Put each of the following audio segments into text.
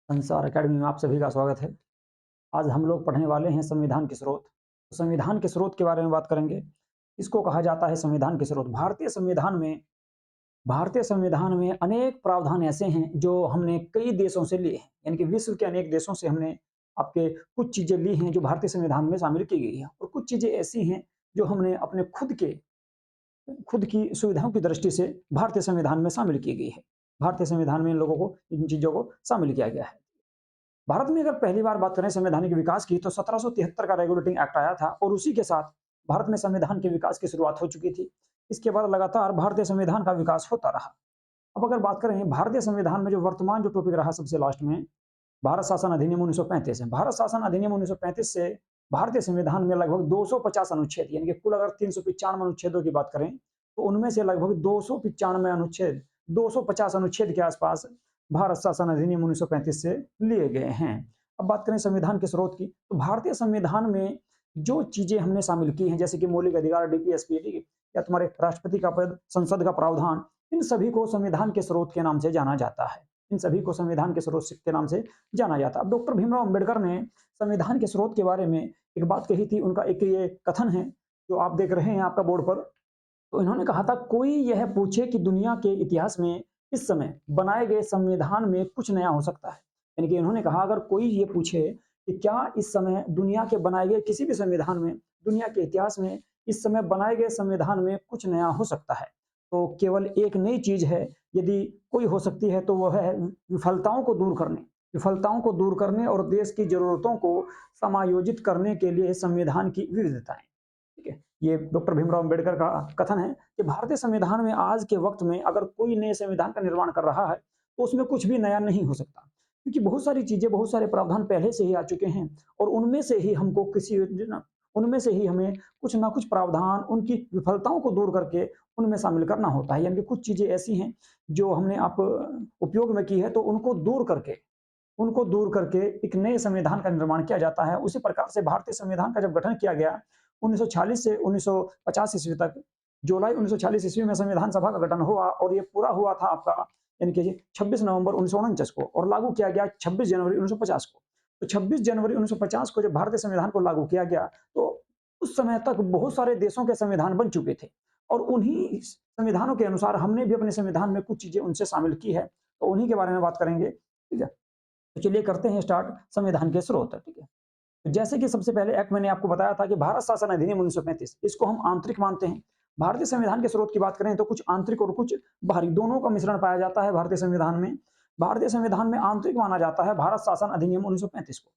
संसार अकेडमी में आप सभी का स्वागत है। आज हम लोग पढ़ने वाले हैं संविधान के स्रोत। तो संविधान के स्रोत के बारे में बात करेंगे। इसको कहा जाता है संविधान के स्रोत। भारतीय संविधान में अनेक प्रावधान ऐसे हैं जो हमने कई देशों से लिए हैं, यानी कि विश्व के अनेक देशों से हमने आपके कुछ चीज़ें ली हैं जो भारतीय संविधान में शामिल की गई हैं, और कुछ चीज़ें ऐसी हैं जो हमने अपने खुद की सुविधाओं की दृष्टि से भारतीय संविधान में शामिल की गई है। भारतीय संविधान में इन लोगों को, इन चीज़ों को शामिल किया गया है। भारत में अगर पहली बार बात करें संवैधानिक विकास की, तो 1773 का रेगुलेटिंग एक्ट आया था और उसी के साथ भारत में संविधान के विकास की शुरुआत हो चुकी थी। इसके बाद लगातार भारतीय संविधान का विकास होता रहा। अब अगर बात करें भारतीय संविधान में, जो वर्तमान जो टॉपिक रहा सबसे लास्ट में, भारत शासन अधिनियम 1935 है। भारत शासन अधिनियम 1935 से भारतीय संविधान में लगभग 250 अनुच्छेद, यानी कि कुल अगर 395 अनुच्छेदों की बात करें, तो उनमें से लगभग 295 अनुच्छेद, 250 अनुच्छेद के आसपास भारत शासन अधिनियम 1935 से लिए गए हैं। अब बात करें संविधान के स्रोत की, तो भारतीय संविधान में जो चीजें हमने शामिल की हैं, जैसे कि मौलिक अधिकार, डीपीएसपी, या तुम्हारे राष्ट्रपति का पद, संसद का प्रावधान, इन सभी को संविधान के स्रोत के नाम से जाना जाता है। इन सभी को संविधान के स्रोत के नाम से जाना जाता है। अब डॉक्टर भीमराव अंबेडकर ने संविधान के स्रोत के बारे में एक बात कही थी। उनका एक ये कथन है जो आप देख रहे हैं आपका बोर्ड पर। तो इन्होंने कहा था, कोई यह पूछे कि दुनिया के इतिहास में इस समय बनाए गए संविधान में कुछ नया हो सकता है। यानी कि इन्होंने कहा, अगर कोई ये पूछे कि क्या इस समय दुनिया के बनाए गए किसी भी संविधान में, दुनिया के इतिहास में इस समय बनाए गए संविधान में कुछ नया हो सकता है, तो केवल एक नई चीज है, यदि कोई हो सकती है, तो वह है विफलताओं को दूर करने और देश की जरूरतों को समायोजित करने के लिए संविधान की विविधताएं। ठीक है, ये डॉक्टर भीमराव अंबेडकर का कथन है कि भारतीय संविधान में आज के वक्त में अगर कोई नए संविधान का निर्माण कर रहा है, तो उसमें कुछ भी नया नहीं हो सकता, क्योंकि बहुत सारी चीजें, बहुत सारे प्रावधान पहले से ही आ चुके हैं, और उनमें से ही हमको उनमें से ही हमें कुछ ना कुछ प्रावधान उनकी विफलताओं को दूर करके उनमें शामिल करना होता है। यानी कि कुछ चीजें ऐसी हैं जो हमने आप उपयोग में की है, तो उनको दूर करके एक नए संविधान का निर्माण किया जाता है। उसी प्रकार से भारतीय संविधान का जब गठन किया गया 1940 से 1950 ईस्वी तक, जुलाई 1940 ईस्वी में संविधान सभा का गठन हुआ, और ये पूरा हुआ था आपका, यानी कि 26 नवंबर 1949 को, और लागू किया गया 26 जनवरी 1950 को। तो 26 जनवरी 1950 को जब भारतीय संविधान को लागू किया गया, तो उस समय तक बहुत सारे देशों के संविधान बन चुके थे, और उन्हीं संविधानों के अनुसार हमने भी अपने संविधान में कुछ चीजें उनसे शामिल की है, तो उन्हीं के बारे में बात करेंगे। ठीक है, तो चलिए करते हैं स्टार्ट संविधान के स्रोत। ठीक है, तो जैसे कि सबसे पहले एक्ट मैंने आपको बताया था कि भारत शासन अधिनियम 1935, इसको हम आंतरिक मानते हैं। भारतीय संविधान के स्रोत की बात करें तो कुछ आंतरिक और कुछ बाहरी, दोनों का मिश्रण पाया जाता है भारतीय संविधान में। भारतीय संविधान में आंतरिक माना जाता है भारत शासन अधिनियम 1935 को।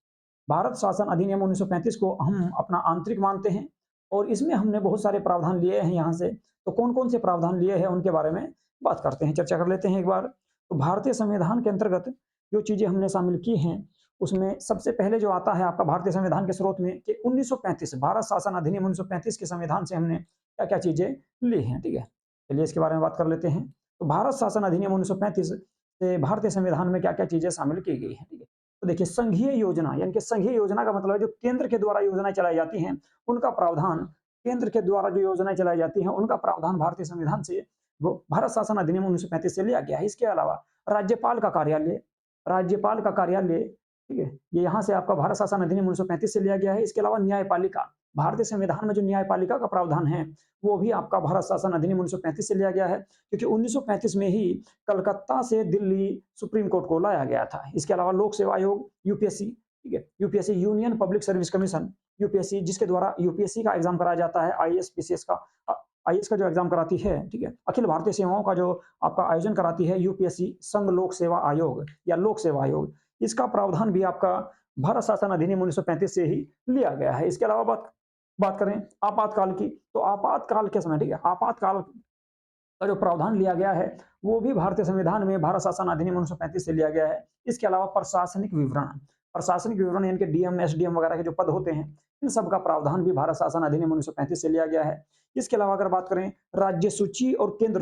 भारत शासन अधिनियम 1935 को हम अपना आंतरिक मानते हैं, और इसमें हमने बहुत सारे प्रावधान लिए हैं यहाँ से। तो कौन कौन से प्रावधान लिए हैं उनके बारे में बात करते हैं, चर्चा कर लेते हैं एक बार। तो भारतीय संविधान के अंतर्गत जो चीजें हमने शामिल की हैं, उसमें सबसे पहले जो आता है आपका भारतीय संविधान के स्रोत में, कि 1935 भारत शासन अधिनियम 1935 के संविधान से हमने क्या क्या चीजें ली हैं। ठीक है, चलिए इसके बारे में बात कर लेते हैं। तो भारत शासन अधिनियम 1935 से भारतीय संविधान में क्या क्या चीजें शामिल की गई हैं। ठीक है, तो देखिए, संघीय योजना, यानी कि संघीय योजना का मतलब है जो केंद्र के द्वारा योजनाएं चलाई जाती हैं, उनका प्रावधान, केंद्र के द्वारा जो योजनाएं चलाई जाती हैं उनका प्रावधान भारतीय संविधान से, वो भारत शासन अधिनियम 1935 से लिया गया है। इसके अलावा राज्यपाल का कार्यालय, ठीक है, ये यहाँ से आपका भारत शासन अधिनियम 1935 से लिया गया है। इसके अलावा न्यायपालिका, भारतीय संविधान में जो न्यायपालिका का प्रावधान है, वो भी आपका भारत शासन अधिनियम 1935 से लिया गया है, क्योंकि 1935 में ही कलकत्ता से दिल्ली सुप्रीम कोर्ट को लाया गया था। इसके अलावा लोक सेवा आयोग, यूपीएससी, ठीक है, UPSC union public service commission, UPSC, जिसके द्वारा यूपीएससी का एग्जाम कराया जाता है, आईएएस पीसीएस का, आईएएस का जो एग्जाम कराती है। ठीक है, अखिल भारतीय सेवाओं का जो आपका आयोजन कराती है यूपीएससी, संघ लोक सेवा आयोग या लोक सेवा आयोग, इसका प्रावधान भी आपका भारत शासन अधिनियम 1935 से ही लिया गया है। इसके अलावा बात बात करें आपातकाल की, तो आपातकाल के समय, ठीक है, आपातकाल का जो प्रावधान लिया गया है, वो भी भारतीय संविधान में भारत शासन अधिनियम 1935 से लिया गया है। इसके अलावा प्रशासनिक विवरण यानी कि डीएम, एसडीएम वगैरह के जो पद होते हैं, इन सब का प्रावधान भी भारत शासन अधिनियम 1935 से लिया गया है। इसके अलावा अगर बात करें राज्य सूची और केंद्र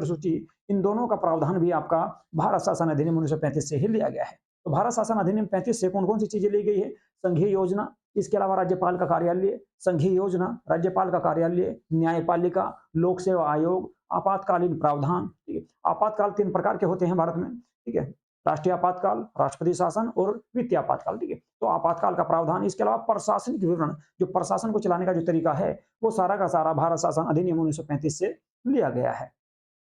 सूची, इन दोनों का प्रावधान भी आपका भारत शासन अधिनियम 1935 से ही लिया गया है। तो भारत शासन अधिनियम 35 से कौन कौन सी चीजें ली गई है? संघीय योजना, इसके अलावा राज्यपाल का कार्यालय, संघीय योजना, राज्यपाल का कार्यालय, न्यायपालिका, लोक सेवा आयोग, आपातकालीन प्रावधान। ठीक है, आपातकाल 3 प्रकार के होते हैं भारत में। ठीक है, राष्ट्रीय आपातकाल, राष्ट्रपति शासन और वित्तीय आपातकाल, ठीक है। तो आपातकाल का प्रावधान, इसके अलावा प्रशासनिक विवरण, जो प्रशासन को चलाने का जो तरीका है, वो सारा का सारा भारत शासन अधिनियम 1935 से लिया गया है।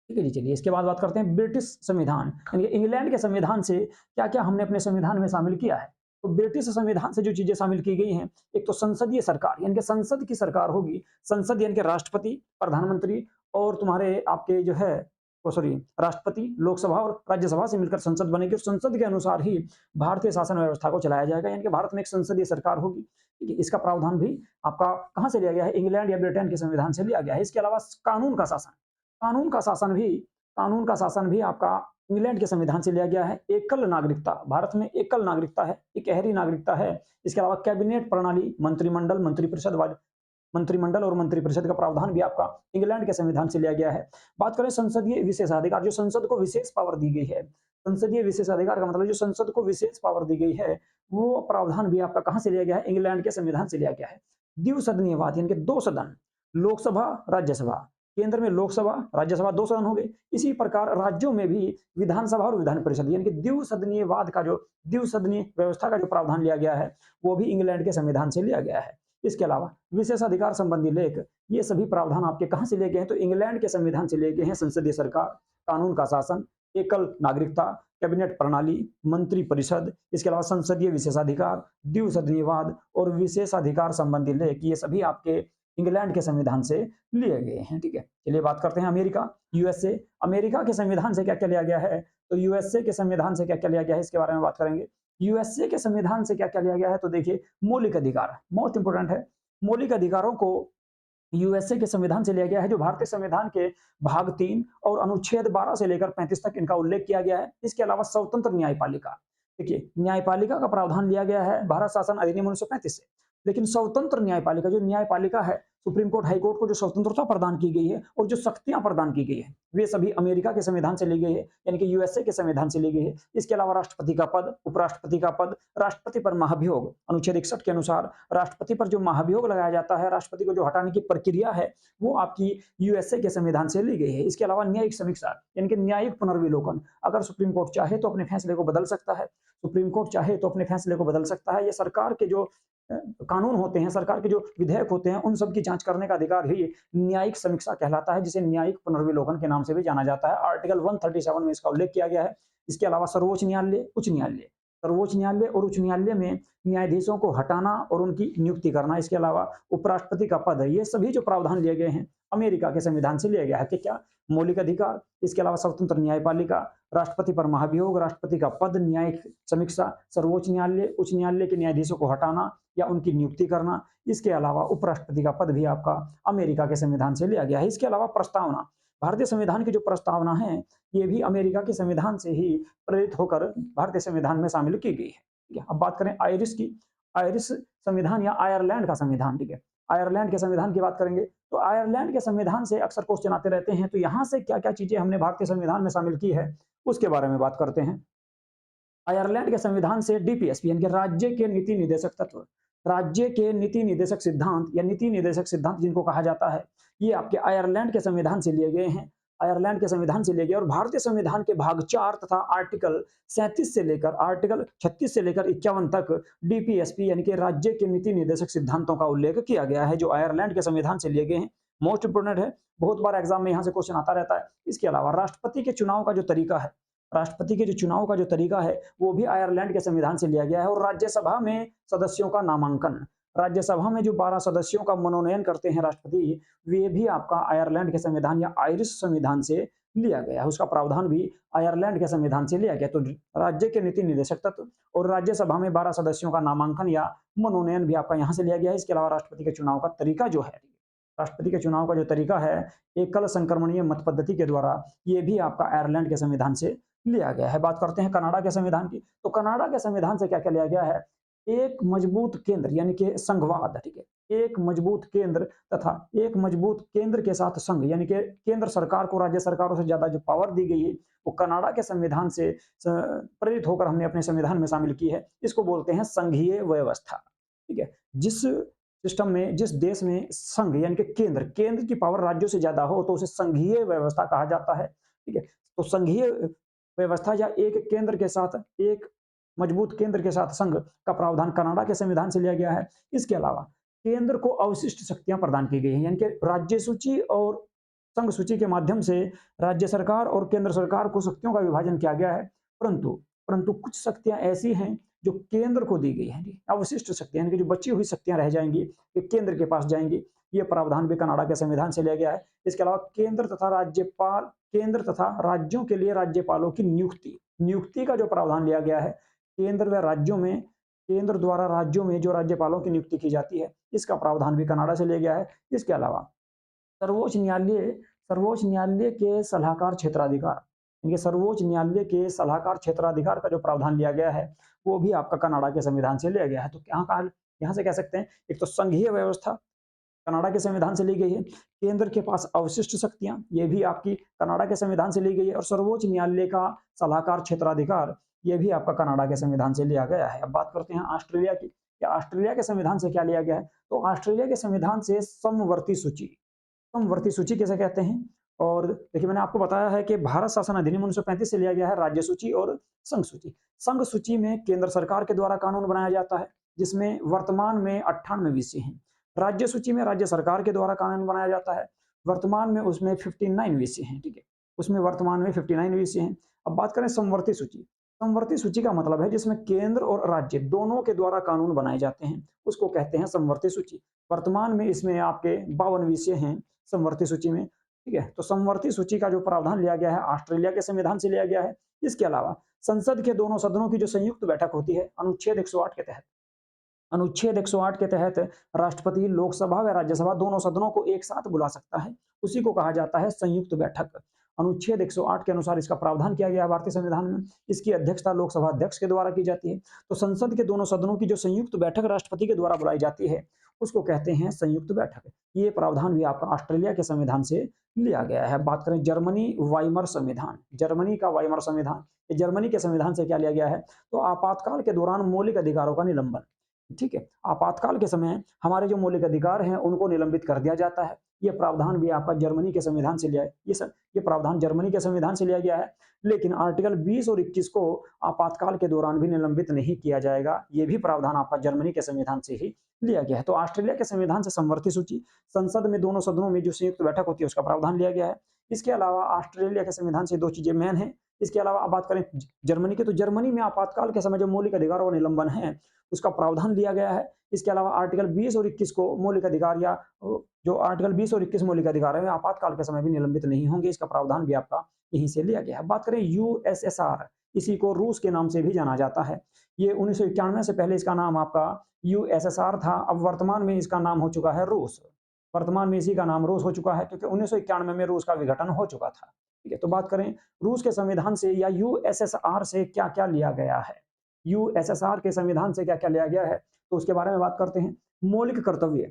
ठीक है जी, चलिए इसके बाद बात करते हैं ब्रिटिश संविधान, यानी इंग्लैंड के संविधान से क्या-क्या हमने अपने संविधान में शामिल किया है। तो ब्रिटिश संविधान से जो चीजें शामिल की गई हैं, एक तो संसदीय सरकार, यानी कि संसद की सरकार होगी। संसद यानी कि राष्ट्रपति, प्रधानमंत्री और तुम्हारे आपके जो है ओ सॉरी राष्ट्रपति, लोकसभा और राज्यसभा से मिलकर संसद बनेगी और संसद के अनुसार ही भारतीय शासन व्यवस्था को चलाया जाएगा, यानी कि भारत में एक संसदीय सरकार होगी। ठीक है, इसका प्रावधान भी आपका कहाँ से लिया गया है? इंग्लैंड या ब्रिटेन के संविधान से लिया गया है। इसके अलावा कानून का शासन, कानून का शासन भी कानून का शासन भी आपका इंग्लैंड के संविधान से लिया गया है। एकल नागरिकता, भारत में एकल नागरिकता है, इकहरी नागरिकता है। इसके अलावा कैबिनेट प्रणाली, मंत्रिमंडल, मंत्रिमंडल और मंत्रिपरिषद का प्रावधान भी आपका इंग्लैंड के संविधान से लिया गया है। बात करें संसदीय विशेषाधिकार, जो संसद को विशेष पावर दी गई है। संसदीय विशेषाधिकार का मतलब जो संसद को विशेष पावर दी गई है, वो प्रावधान भी आपका कहाँ से लिया गया है? इंग्लैंड के संविधान से लिया गया है। द्विसदनीयवाद यानी कि दो सदन, लोकसभा, राज्यसभा, केंद्र में लोकसभा, राज्यसभा, दो सदन हो गए। इसी प्रकार राज्यों में भी विधानसभा और विधान परिषद, यानी कि द्विसदनीयवाद का जो द्विसदनीय व्यवस्था का जो प्रावधान लिया गया है, वो भी इंग्लैंड के संविधान से लिया गया है। इसके अलावा विशेषाधिकार संबंधी लेख, ये सभी प्रावधान आपके कहां से लिए गए हैं? तो इंग्लैंड के संविधान से लिए गए हैं। संसदीय सरकार, कानून का शासन, एकल नागरिकता, कैबिनेट प्रणाली, मंत्री परिषद, इसके अलावा संसदीय विशेषाधिकार, द्विसदनीयवाद और विशेषाधिकार संबंधी लेख, ये सभी आपके इंग्लैंड के संविधान से लिए गए हैं। ठीक है, चलिए बात करते हैं अमेरिका, यूएसए। अमेरिका के संविधान से क्या क्या लिया गया है? तो यूएसए के संविधान से क्या क्या लिया गया है, इसके बारे में बात करेंगे। यूएसए के संविधान से क्या क्या लिया गया है? तो देखिए, मौलिक अधिकार मोस्ट इंपोर्टेंट है। मौलिक अधिकारों को यूएसए के संविधान से लिया गया है, जो भारतीय संविधान के भाग 3 और अनुच्छेद 12 से लेकर 35 तक इनका उल्लेख किया गया है। इसके अलावा स्वतंत्र न्यायपालिका, देखिए न्यायपालिका का प्रावधान लिया गया है भारत शासन अधिनियम 1935 से। लेकिन स्वतंत्र न्यायपालिका, जो न्यायपालिका है, सुप्रीम कोर्ट, हाई कोर्ट को जो स्वतंत्रता प्रदान की गई है और जो शक्तियां प्रदान की गई है, वे सभी अमेरिका के संविधान से ली गई है, यानी कि यूएसए के संविधान से ली गई है। इसके अलावा राष्ट्रपति का पद, उपराष्ट्रपति का पद, राष्ट्रपति पर महाभियोग, अनुच्छेद 61 के अनुसार राष्ट्रपति पर जो महाभियोग लगाया जाता है, राष्ट्रपति को जो हटाने की प्रक्रिया है, वो आपकी यूएसए के संविधान से ली गई है। इसके अलावा न्यायिक समीक्षा, यानी कि न्यायिक पुनर्विलोकन, अगर सुप्रीम कोर्ट चाहे तो अपने फैसले को बदल सकता है। सुप्रीम कोर्ट चाहे तो अपने फैसले को बदल सकता है। ये सरकार के जो कानून होते हैं, सरकार के जो विधेयक होते हैं, उन सब की जांच करने का अधिकार ही न्यायिक समीक्षा कहलाता है, जिसे न्यायिक पुनर्विलोकन के नाम से भी जाना जाता है। आर्टिकल 137 में इसका उल्लेख किया गया है। इसके अलावा सर्वोच्च न्यायालय, उच्च न्यायालय, सर्वोच्च न्यायालय और उच्च न्यायालय में न्यायाधीशों को हटाना और उनकी नियुक्ति करना, इसके अलावा उपराष्ट्रपति का पद है, ये सभी जो प्रावधान लिए गए हैं अमेरिका के संविधान से लिया गया है। कि क्या? मौलिक अधिकार, इसके अलावा स्वतंत्र न्यायपालिका, राष्ट्रपति पर महाभियोग, राष्ट्रपति का पद, न्यायिक समीक्षा, सर्वोच्च न्यायालय, उच्च न्यायालय के न्यायाधीशों को हटाना या उनकी नियुक्ति करना, इसके अलावा उपराष्ट्रपति का पद भी आपका अमेरिका के संविधान से लिया गया है। इसके अलावा प्रस्तावना, भारतीय संविधान की जो प्रस्तावना है, ये भी अमेरिका के संविधान से ही प्रेरित होकर भारतीय संविधान में शामिल की गई है। ठीक है, अब बात करें आयरिश की। आयरिश संविधान या आयरलैंड का संविधान, ठीक है, आयरलैंड के संविधान की बात करेंगे तो आयरलैंड के संविधान से अक्सर क्वेश्चन आते रहते हैं, तो यहाँ से क्या क्या चीजें हमने भारतीय संविधान में शामिल की है, उसके बारे में बात करते हैं। आयरलैंड के संविधान से डीपीएसपी, यानी कि राज्य के नीति निर्देशक तत्व, राज्य के नीति निर्देशक सिद्धांत या नीति निर्देशक सिद्धांत जिनको कहा जाता है, ये आपके आयरलैंड के संविधान से लिए गए हैं। आयरलैंड के संविधान से लिए गए और भारतीय संविधान के भाग 4 तथा आर्टिकल 37 से लेकर आर्टिकल 36 से लेकर 51 तक डीपीएसपी, यानी कि राज्य के नीति निर्देशक सिद्धांतों का उल्लेख किया गया है, जो आयरलैंड के संविधान से लिए गए हैं। मोस्ट इंपोर्टेंट है, बहुत बार एग्जाम में यहाँ से क्वेश्चन आता रहता है। इसके अलावा राष्ट्रपति के चुनाव का जो तरीका है, राष्ट्रपति के जो चुनाव का जो तरीका है, वो भी आयरलैंड के संविधान से लिया गया है। और राज्यसभा में सदस्यों का नामांकन, राज्यसभा में जो 12 सदस्यों का मनोनयन करते हैं राष्ट्रपति, वे भी आपका आयरलैंड के संविधान या आयरिश संविधान से लिया गया है। उसका प्रावधान भी आयरलैंड के संविधान से लिया गया। तो राज्य के नीति निर्देशक तत्व और राज्यसभा में 12 सदस्यों का नामांकन या मनोनयन भी आपका यहाँ से लिया गया है। इसके अलावा राष्ट्रपति के चुनाव का तरीका जो है, राष्ट्रपति के चुनाव का जो तरीका है एकल संक्रमणीय मत पद्धति के द्वारा, ये भी आपका आयरलैंड के संविधान से लिया गया है। बात करते हैं कनाडा के संविधान की। तो कनाडा के संविधान से क्या क्या लिया गया है? एक मजबूत केंद्र, यानी कि संघवाद, ठीक है, एक मजबूत केंद्र तथा एक मजबूत केंद्र के साथ संघ, यानी कि केंद्र सरकार को राज्य सरकारों से ज्यादा जो पावर दी गई है, वो कनाडा के संविधान से प्रेरित होकर हमने अपने संविधान में शामिल की है। इसको बोलते हैं संघीय व्यवस्था। ठीक है, जिस सिस्टम में, जिस देश में संघ यानी कि केंद्र की पावर राज्यों से ज्यादा हो, तो उसे संघीय व्यवस्था कहा जाता है। ठीक है, तो संघीय व्यवस्था या एक केंद्र के साथ, एक मजबूत केंद्र के साथ संघ का प्रावधान कनाडा के संविधान से लिया गया है। इसके अलावा केंद्र को अवशिष्ट शक्तियां प्रदान की गई हैं, यानी कि राज्य सूची और संघ सूची के माध्यम से राज्य सरकार और केंद्र सरकार को शक्तियों का विभाजन किया गया है। परंतु परंतु कुछ शक्तियां ऐसी हैं जो केंद्र को दी गई हैं, अवशिष्ट शक्तियां, यानी कि जो बची हुई शक्तियां रह जाएंगी ये केंद्र के पास जाएंगी। ये प्रावधान भी कनाडा के संविधान से लिया गया है। इसके अलावा केंद्र तथा राज्यों के लिए राज्यपालों की नियुक्ति का जो प्रावधान लिया गया है, केंद्र व राज्यों में, केंद्र द्वारा राज्यों में जो राज्यपालों की नियुक्ति की जाती है, इसका प्रावधान भी कनाडा से लिया गया है। इसके अलावा सर्वोच्च न्यायालय के सलाहकार क्षेत्राधिकार, इनके सर्वोच्च न्यायालय के सलाहकार क्षेत्राधिकार का जो प्रावधान लिया गया है, वो भी आपका कनाडा के संविधान से लिया गया है। तो यहाँ से कह सकते हैं, एक तो संघीय व्यवस्था कनाडा के संविधान से ली गई है, केंद्र के पास अवशिष्ट शक्तियां, ये भी आपकी कनाडा के संविधान से ली गई है, और सर्वोच्च न्यायालय का सलाहकार क्षेत्राधिकार, ये भी आपका कनाडा के संविधान से लिया गया है। अब बात करते हैं ऑस्ट्रेलिया की, या ऑस्ट्रेलिया के संविधान से क्या लिया गया है। तो ऑस्ट्रेलिया के संविधान से समवर्ती सूची किसे कहते हैं। और देखिए, मैंने आपको बताया है कि भारत शासन अधिनियम 1935 से लिया गया है राज्य सूची और संघ सूची। संघ सूची में केंद्र सरकार के द्वारा कानून बनाया जाता है, जिसमें वर्तमान में 98 विषय हैं। राज्य सूची में राज्य सरकार के द्वारा कानून बनाया जाता है, वर्तमान में उसमें 59 विषय हैं। ठीक है, उसमें वर्तमान में 59 विषय हैं। अब बात करें समवर्ती सूची। समवर्ती सूची का मतलब है जिसमें केंद्र और राज्य दोनों के द्वारा कानून बनाए जाते हैं, उसको कहते हैं समवर्ती सूची। वर्तमान में इसमें आपके 52 विषय हैं समवर्ती सूची में। ठीक है, तो समवर्ती सूची का जो प्रावधान लिया गया है ऑस्ट्रेलिया के संविधान से लिया गया है। इसके अलावा संसद के दोनों सदनों की जो संयुक्त बैठक होती है अनुच्छेद 108 के तहत, अनुच्छेद 108 के तहत राष्ट्रपति लोकसभा व राज्यसभा दोनों सदनों को एक साथ बुला सकता है, उसी को कहा जाता है संयुक्त बैठक। अनुच्छेद 108 के अनुसार इसका प्रावधान किया गया है भारतीय संविधान में। इसकी अध्यक्षता लोकसभा अध्यक्ष के द्वारा की जाती है। तो संसद के दोनों सदनों की जो संयुक्त बैठक राष्ट्रपति के द्वारा बुलाई जाती है, उसको कहते हैं संयुक्त बैठक। ये प्रावधान भी आपका ऑस्ट्रेलिया के संविधान से लिया गया है। बात करें जर्मनी वाइमर संविधान, जर्मनी का वाइमर संविधान, जर्मनी के संविधान से क्या लिया गया है। तो आपातकाल के दौरान मौलिक अधिकारों का निलंबन, ठीक है, आपातकाल के समय हमारे जो मौलिक अधिकार हैं उनको निलंबित कर दिया जाता है। ये प्रावधान भी आपका जर्मनी के संविधान से लिया है। ये प्रावधान जर्मनी के संविधान से लिया गया है, लेकिन आर्टिकल 20 और 21 को आपातकाल के दौरान भी निलंबित नहीं किया जाएगा। ये भी प्रावधान आपका जर्मनी के संविधान से ही लिया गया है। तो ऑस्ट्रेलिया के संविधान से समवर्ती सूची, संसद में दोनों सदनों में जो संयुक्त बैठक होती है उसका प्रावधान लिया गया है। इसके अलावा ऑस्ट्रेलिया के संविधान से दो चीजें मेन है। इसके अलावा आप बात करें जर्मनी की, तो जर्मनी में आपातकाल के समय जो मौलिक अधिकारों का निलंबन है उसका प्रावधान लिया गया है। इसके अलावा आर्टिकल 20 और 21 को मौलिक अधिकार, या जो आर्टिकल 20 और 21 मौलिक अधिकार है आपातकाल के समय भी निलंबित नहीं होंगे। इसका प्रावधान भी आपका यहीं से लिया गया है। बात करें यूएसएसआर, इसी को रूस के नाम से भी जाना जाता है। ये 1991 से पहले इसका नाम आपका यूएसएसआर था, अब वर्तमान में इसका नाम हो चुका है रूस। वर्तमान में इसी का नाम रूस हो चुका है, क्योंकि 1991 में रूस का विघटन हो चुका था। ठीक है, तो बात करें रूस के संविधान से या यूएसएसआर से क्या क्या लिया गया है, यूएसएसआर के संविधान से क्या क्या लिया गया है, तो उसके बारे में बात करते हैं। मौलिक कर्तव्य,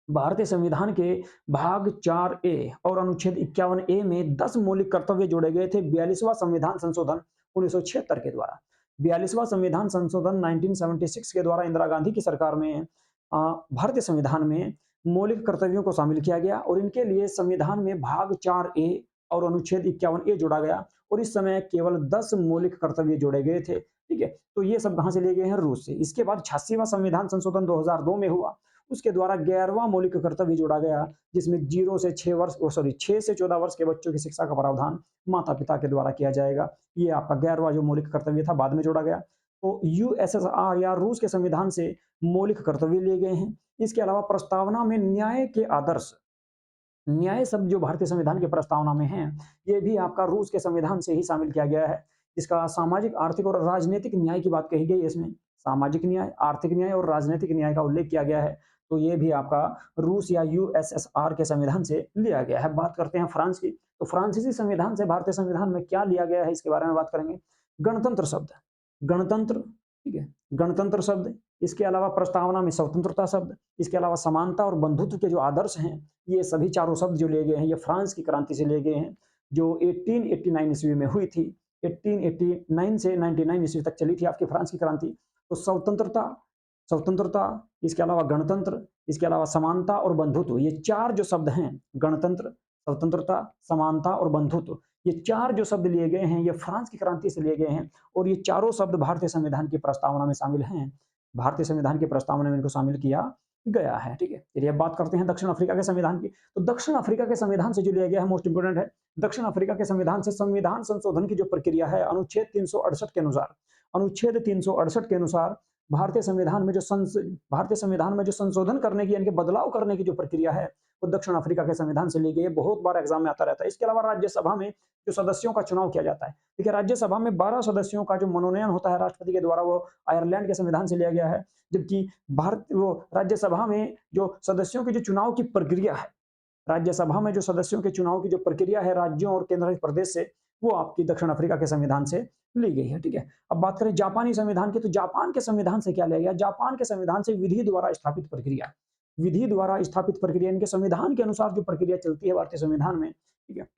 भारतीय संविधान के भाग 4A और अनुच्छेद 51A में 10 मौलिक कर्तव्य जोड़े गए थे 42वां संविधान संशोधन 1976 के द्वारा। 42वां संविधान संशोधन 1976 के द्वारा इंदिरा गांधी की सरकार में भारतीय संविधान में मौलिक कर्तव्यों को शामिल किया गया, और इनके लिए संविधान में भाग 4A और अनुच्छेद 51A जोड़ा गया, और इस समय केवल 10 मौलिक कर्तव्य जोड़े गए थे। ठीक है, तो ये सब कहां से लिए गए हैं, रूस से। इसके बाद 86वां संविधान संशोधन 2002 में हुआ, उसके द्वारा 11वां मौलिक कर्तव्य जोड़ा गया, जिसमें 6 से 14 वर्ष के बच्चों की शिक्षा का प्रावधान माता पिता के द्वारा किया जाएगा। ये आपका 11वां जो मौलिक कर्तव्य था बाद में जोड़ा गया। तो यूएसएसआर या रूस के संविधान से मौलिक कर्तव्य लिए गए हैं। इसके अलावा प्रस्तावना में न्याय के आदर्श, न्याय शब्द जो भारतीय संविधान की प्रस्तावना में है, ये भी आपका रूस के संविधान से ही शामिल किया गया है। इसका सामाजिक, आर्थिक और राजनीतिक न्याय की बात कही गई है इसमें। सामाजिक न्याय, आर्थिक न्याय और राजनीतिक न्याय का उल्लेख किया गया है। तो ये भी आपका रूस या यूएसएसआर के संविधान से लिया गया है। बात करते हैं फ्रांस की, तो फ्रांसीसी संविधान से भारतीय संविधान में क्या लिया गया है, इसके बारे में बात करेंगे। गणतंत्र शब्द, गणतंत्र, ठीक है, गणतंत्र शब्द। इसके अलावा प्रस्तावना में स्वतंत्रता शब्द, इसके अलावा समानता और बंधुत्व के जो आदर्श हैं, ये सभी चारों शब्द जो लिए गए हैं ये फ्रांस की क्रांति से लिए गए हैं, जो 1889 ईस्वी में हुई थी। 1889 से 99 ईस्वी तक चली थी आपकी फ्रांस की क्रांति। तो स्वतंत्रता, स्वतंत्रता, इसके अलावा गणतंत्र, इसके अलावा समानता और बंधुत्व, ये चार जो शब्द हैं, गणतंत्र, स्वतंत्रता, समानता और बंधुत्व, ये 4 जो शब्द लिए गए हैं, ये फ्रांस की क्रांति से लिए गए हैं और ये चारों शब्द भारतीय संविधान की प्रस्तावना में शामिल हैं। भारतीय संविधान की प्रस्तावना में इनको शामिल किया गया है, ठीक है। चलिए अब बात करते हैं दक्षिण अफ्रीका के संविधान की। तो दक्षिण अफ्रीका के संविधान से जो लिया गया है मोस्ट इंपोर्टेंट है, दक्षिण अफ्रीका के संविधान से संविधान संशोधन की जो प्रक्रिया है अनुच्छेद 368 के अनुसार, अनुच्छेद 368 के अनुसार भारतीय संविधान में जो संशोधन करने की यानी कि बदलाव करने की जो प्रक्रिया है वो दक्षिण अफ्रीका के संविधान से ली गई है। बहुत बार एग्जाम में आता रहता है। इसके अलावा राज्यसभा में जो सदस्यों का चुनाव किया जाता है, देखिए राज्यसभा में 12 सदस्यों का जो मनोनयन होता है राष्ट्रपति के द्वारा, वो आयरलैंड के संविधान से लिया गया है। जबकि भारत वो राज्यसभा में जो सदस्यों के जो चुनाव की प्रक्रिया है, राज्यसभा में जो सदस्यों के चुनाव की जो प्रक्रिया है राज्यों और केंद्र प्रदेश से, वो आपकी दक्षिण अफ्रीका के संविधान से ली गई है, ठीक है। अब बात करें जापानी संविधान की, तो जापान के संविधान से क्या लिया गया? जापान के संविधान से विधि द्वारा स्थापित प्रक्रिया, विधि द्वारा स्थापित प्रक्रिया, इनके संविधान के अनुसार जो प्रक्रिया चलती है भारतीय संविधान में, ठीक है,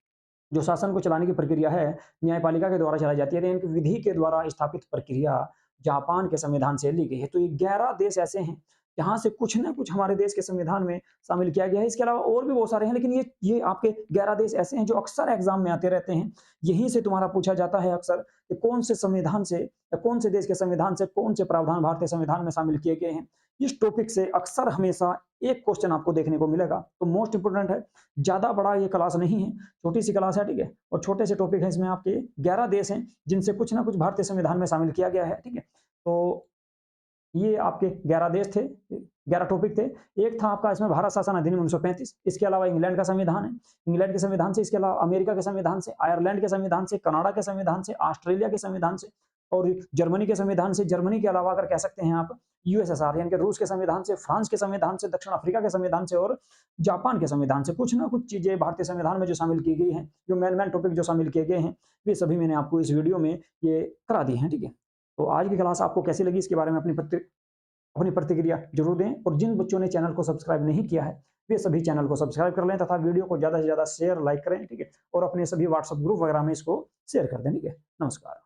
जो शासन को चलाने की प्रक्रिया है न्यायपालिका के द्वारा चलाई जाती है, इनकी विधि के द्वारा स्थापित प्रक्रिया जापान के संविधान से ली गई है। तो ये 11 देश ऐसे हैं जहाँ से कुछ ना कुछ हमारे देश के संविधान में शामिल किया गया है। इसके अलावा और भी बहुत सारे हैं, लेकिन ये आपके 11 देश ऐसे हैं जो अक्सर एग्जाम में आते रहते हैं। यहीं से तुम्हारा पूछा जाता है अक्सर कि कौन से संविधान से या कौन से देश के संविधान से कौन से प्रावधान भारतीय संविधान में शामिल किए गए हैं। इस टॉपिक से अक्सर हमेशा एक क्वेश्चन आपको देखने को मिलेगा। तो मोस्ट इंपोर्टेंट है, ज्यादा बड़ा ये क्लास नहीं है, छोटी सी क्लास है, ठीक है, और छोटे से टॉपिक है। इसमें आपके 11 देश हैं जिनसे कुछ ना कुछ भारतीय संविधान में शामिल किया गया है, ठीक है। तो ये आपके 11 देश थे, 11 टॉपिक थे। एक था आपका इसमें भारत शासन अधिनियम 1935, इसके अलावा इंग्लैंड का संविधान है, इंग्लैंड के संविधान से, इसके अलावा अमेरिका के संविधान से, आयरलैंड के संविधान से, कनाडा के संविधान से, ऑस्ट्रेलिया के संविधान से और जर्मनी के संविधान से। जर्मनी के अलावा अगर कह सकते हैं आप यूएसएसआर यानी कि रूस के संविधान से, फ्रांस के संविधान से, दक्षिण अफ्रीका के संविधान से और जापान के संविधान से। कुछ ना कुछ चीजें भारतीय संविधान में जो शामिल की गई हैं, जो मेन टॉपिक जो शामिल किए गए हैं, वे सभी मैंने आपको इस वीडियो में ये करा दी हैं, ठीक है। तो आज की क्लास आपको कैसी लगी, इसके बारे में अपनी प्रतिक्रिया जरूर दें। और जिन बच्चों ने चैनल को सब्सक्राइब नहीं किया है वे सभी चैनल को सब्सक्राइब कर लें तथा वीडियो को ज्यादा से ज्यादा शेयर लाइक करें, ठीक है, और अपने सभी व्हाट्सएप ग्रुप वगैरह में इसको शेयर कर दें, ठीक है। नमस्कार।